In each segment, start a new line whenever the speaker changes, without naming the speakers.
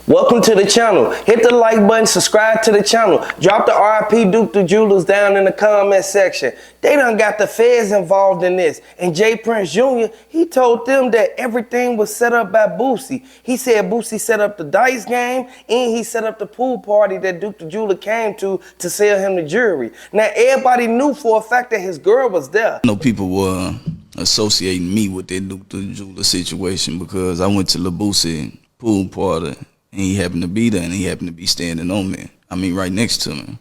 Welcome to the channel. Hit the like button, subscribe to the channel. Drop the RIP Duke the Jewelers down in the comment section. They done got the feds involved in this. And J Prince Jr., he told them that everything was set up by Boosie. He said Boosie set up the dice game and he set up the pool party that Duke the Jeweler came to sell him the jewelry. Now, everybody knew for a fact that his girl was there.
I know people were associating me with that Duke the Jeweler situation because I went to the Boosie pool party. And he happened to be there, and he happened to be standing on me. I mean, right next to me.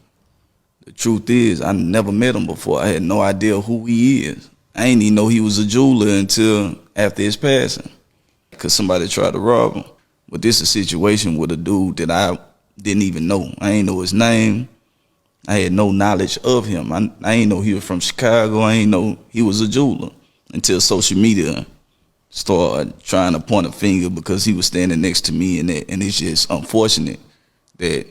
The truth is, I never met him before. I had no idea who he is. I didn't even know he was a jeweler until after his passing, because somebody tried to rob him. But this is a situation with a dude that I didn't even know. I didn't know his name. I had no knowledge of him. I didn't know he was from Chicago. I didn't know he was a jeweler until social media started trying to point a finger because he was standing next to me, and it's just unfortunate that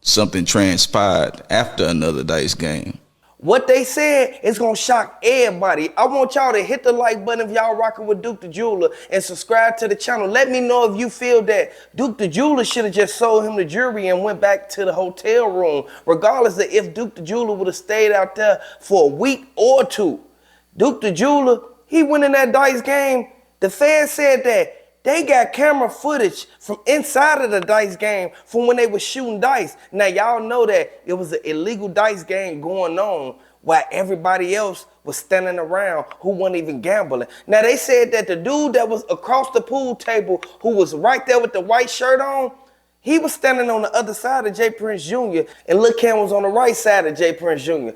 something transpired after another dice game.
What they said is gonna shock everybody. I want y'all to hit the like button if y'all rocking with Duke the Jeweler and subscribe to the channel. Let me know if you feel that Duke the Jeweler should have just sold him the jewelry and went back to the hotel room, regardless of if Duke the Jeweler would have stayed out there for a week or two. Duke the Jeweler, he went in that dice game. The fans said that they got camera footage from inside of the dice game from when they were shooting dice. Now, y'all know that it was an illegal dice game going on while everybody else was standing around who wasn't even gambling. Now, they said that the dude that was across the pool table who was right there with the white shirt on, he was standing on the other side of J Prince Jr. and Lil' Cam was on the right side of J Prince Jr.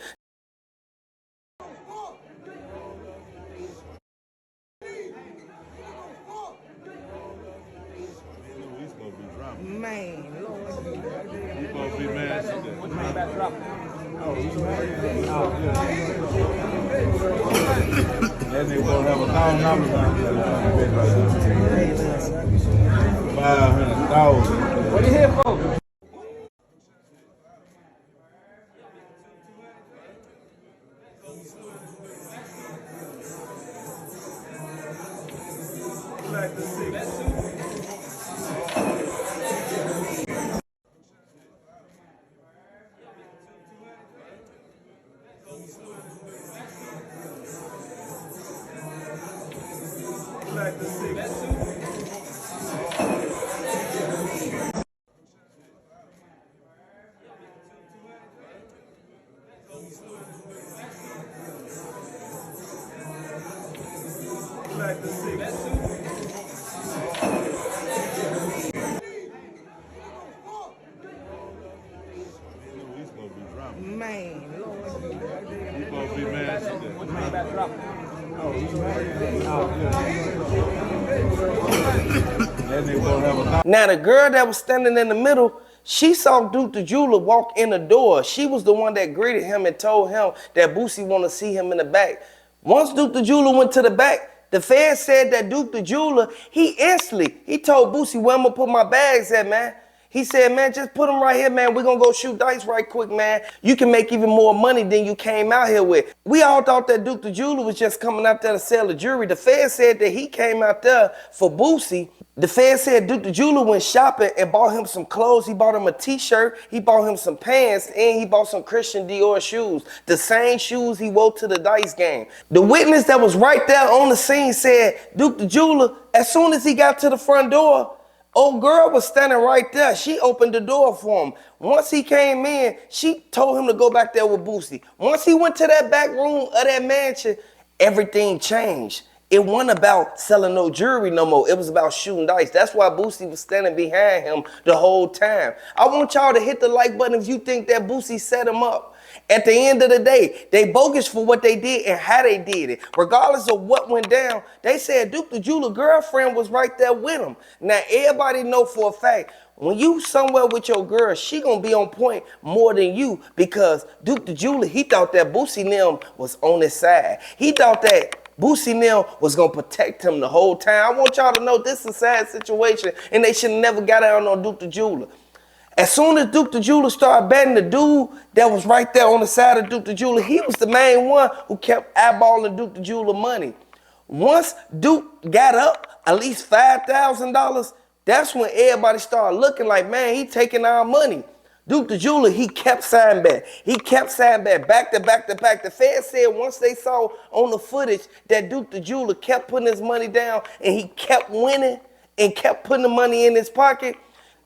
Man, Lord.
You supposed to be mad. That nigga gonna have $1,000 $500,000.
What are you here for? Man, Lord.
You supposed to be mad.
Now, the girl that was standing in the middle, she saw Duke the Jeweler walk in the door. She was the one that greeted him and told him that Boosie want to see him in the back. Once Duke the Jeweler went to the back, the feds said that Duke the Jeweler, he told Boosie, where I'm going to put my bags at, man. He said, man, just put them right here, man. We're going to go shoot dice right quick, man. You can make even more money than you came out here with. We all thought that Duke the Jeweler was just coming out there to sell the jewelry. The feds said that he came out there for Boosie. The feds said Duke the Jeweler went shopping and bought him some clothes. He bought him a t-shirt, he bought him some pants, and he bought some Christian Dior shoes. The same shoes he wore to the dice game. The witness that was right there on the scene said Duke the Jeweler, as soon as he got to the front door, old girl was standing right there. She opened the door for him. Once he came in, she told him to go back there with Boosie. Once he went to that back room of that mansion, everything changed. It wasn't about selling no jewelry no more. It was about shooting dice. That's why Boosie was standing behind him the whole time. I want y'all to hit the like button if you think that Boosie set him up. At the end of the day, they bogus for what they did and how they did it. Regardless of what went down, they said Duke the Jeweler girlfriend was right there with him. Now, everybody know for a fact, when you somewhere with your girl, she gonna be on point more than you, because Duke the Jeweler, he thought that Boosie and them was on his side. He thought that Boosie and them was gonna protect him the whole time. I want y'all to know this is a sad situation, and they should have never got out on Duke the Jeweler. As soon as Duke the Jeweler started betting, the dude that was right there on the side of Duke the Jeweler, he was the main one who kept eyeballing Duke the Jeweler money. Once Duke got up at least $5,000, That's when everybody started looking like, man, he taking our money. Duke the Jeweler, he kept signing back. He kept signing back to back to back. The Fed said once they saw on the footage that Duke the Jeweler kept putting his money down and he kept winning and kept putting the money in his pocket,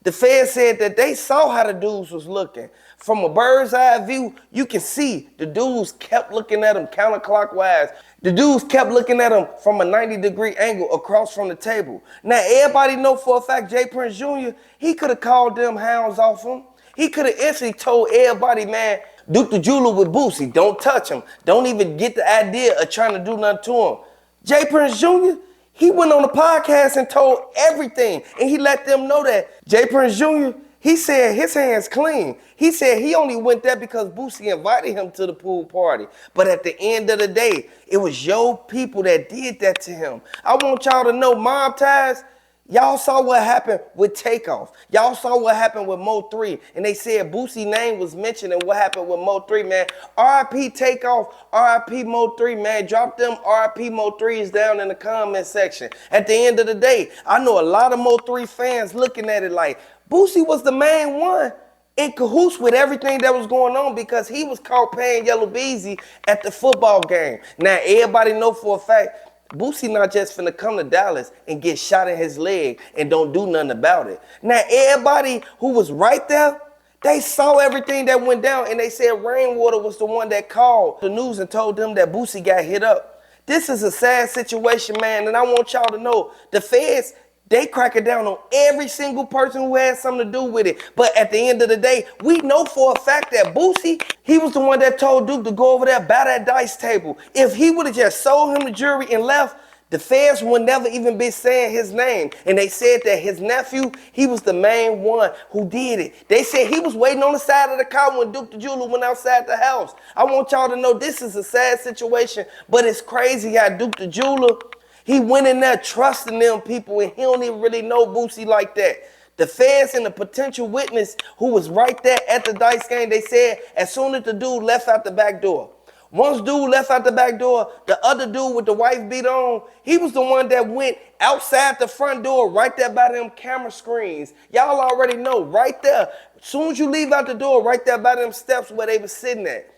the Fed said that they saw how the dudes was looking. From a bird's eye view, you can see the dudes kept looking at him counterclockwise. The dudes kept looking at him from a 90-degree angle across from the table. Now, everybody know for a fact Jay Prince Jr., he could have called them hounds off him. He could have instantly told everybody, man, Duke the Jeweler with Boosie, don't touch him. Don't even get the idea of trying to do nothing to him. Jay Prince Jr., he went on the podcast and told everything, and he let them know that Jay Prince Jr., he said his hands clean. He said he only went there because Boosie invited him to the pool party. But at the end of the day, it was your people that did that to him. I want y'all to know, Mob Ties, y'all saw what happened with Takeoff. Y'all saw what happened with Mo3. And they said Boosie's name was mentioned and what happened with Mo3, man. RIP Takeoff, RIP Mo3, man. Drop them RIP Mo3s down in the comment section. At the end of the day, I know a lot of Mo3 fans looking at it like, Boosie was the main one in cahoots with everything that was going on because he was caught paying Yellow Beezy at the football game. Now, everybody know for a fact, Boosie not just finna come to Dallas and get shot in his leg and don't do nothing about it. Now, everybody who was right there, they saw everything that went down and they said Rainwater was the one that called the news and told them that Boosie got hit up. This is a sad situation, man, and I want y'all to know the feds, they cracking down on every single person who had something to do with it. But at the end of the day, we know for a fact that Boosie, he was the one that told Duke to go over there, buy that dice table. If he would have just sold him the jewelry and left, the feds would never even be saying his name. And they said that his nephew, he was the main one who did it. They said he was waiting on the side of the car when Duke the Jeweler went outside the house. I want y'all to know this is a sad situation, but it's crazy how Duke the Jeweler, he went in there trusting them people and he don't even really know Boosie like that. The feds and the potential witness who was right there at the dice game, they said as soon as the dude left out the back door. Once dude left out the back door, the other dude with the wife beat on, he was the one that went outside the front door right there by them camera screens. Y'all already know, right there. As soon as you leave out the door, right there by them steps where they was sitting at.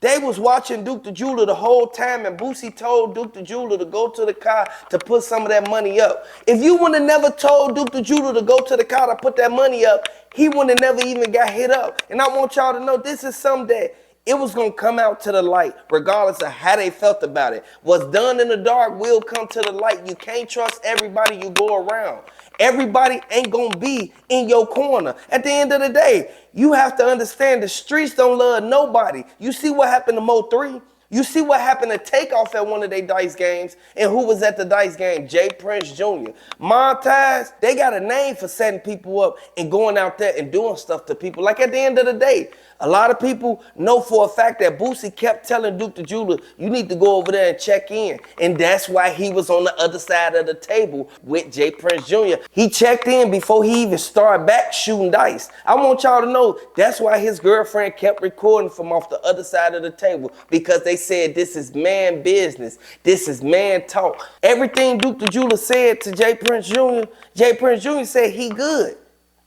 They was watching Duke the Jeweler the whole time, and Boosie told Duke the Jeweler to go to the car to put some of that money up. If you would have never told Duke the Jeweler to go to the car to put that money up, he would have never even got hit up. And I want y'all to know this is something that it was going to come out to the light, regardless of how they felt about it. What's done in the dark will come to the light. You can't trust everybody you go around. Everybody ain't going to be in your corner. At the end of the day, you have to understand the streets don't love nobody. You see what happened to Mo3? You see what happened to Takeoff at one of their dice games, and who was at the dice game? Jay Prince Jr. Montez, they got a name for setting people up and going out there and doing stuff to people. Like at the end of the day, a lot of people know for a fact that Boosie kept telling Duke the Jeweler, you need to go over there and check in. And that's why he was on the other side of the table with Jay Prince Jr. He checked in before he even started back shooting dice. I want y'all to know that's why his girlfriend kept recording from off the other side of the table, because they said this is man business. This is man talk. Everything Duke the Jeweler said to Jay Prince Jr., Jay Prince Jr. said he good.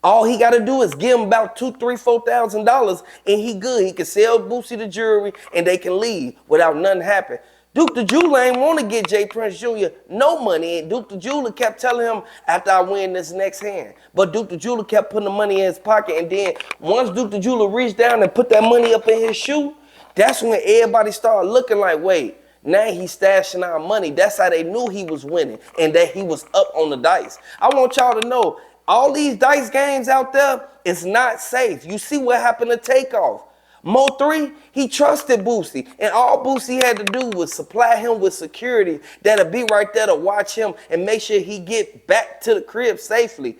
All he got to do is give him about $2,000, $3,000, $4,000 and he good. He can sell Boosie the jewelry and they can leave without nothing happening. Duke the Jeweler ain't want to get Jay Prince Jr. no money. And Duke the Jeweler kept telling him after I win this next hand. But Duke the Jeweler kept putting the money in his pocket. And then once Duke the Jeweler reached down and put that money up in his shoe, that's when everybody started looking like, wait, now he's stashing our money. That's how they knew he was winning and that he was up on the dice. I want y'all to know, all these dice games out there, it's not safe. You see what happened to Takeoff. Mo3, he trusted Boosie, and all Boosie had to do was supply him with security that'll be right there to watch him and make sure he get back to the crib safely.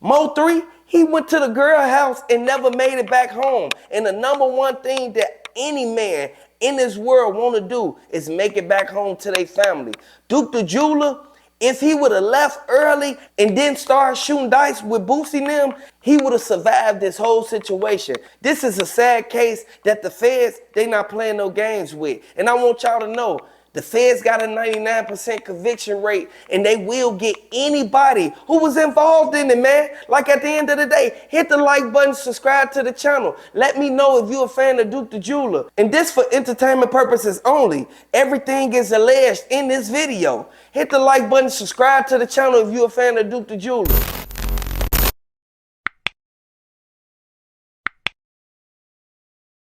Mo3, he went to the girl house and never made it back home. And the number one thing that any man in this world want to do is make it back home to their family. Duke the Jeweler, if he would have left early and then started shooting dice with Boosie and them, he would have survived this whole situation. This is a sad case that the feds, they not playing no games with. And I want y'all to know, The feds got a 99% conviction rate, and they will get anybody who was involved in it, man. Like at the end of the day, hit the like button, subscribe to the channel. Let me know if you're a fan of Duke the Jeweler. And this for entertainment purposes only. Everything is alleged in this video. Hit the like button, subscribe to the channel if you're a fan of Duke the Jeweler.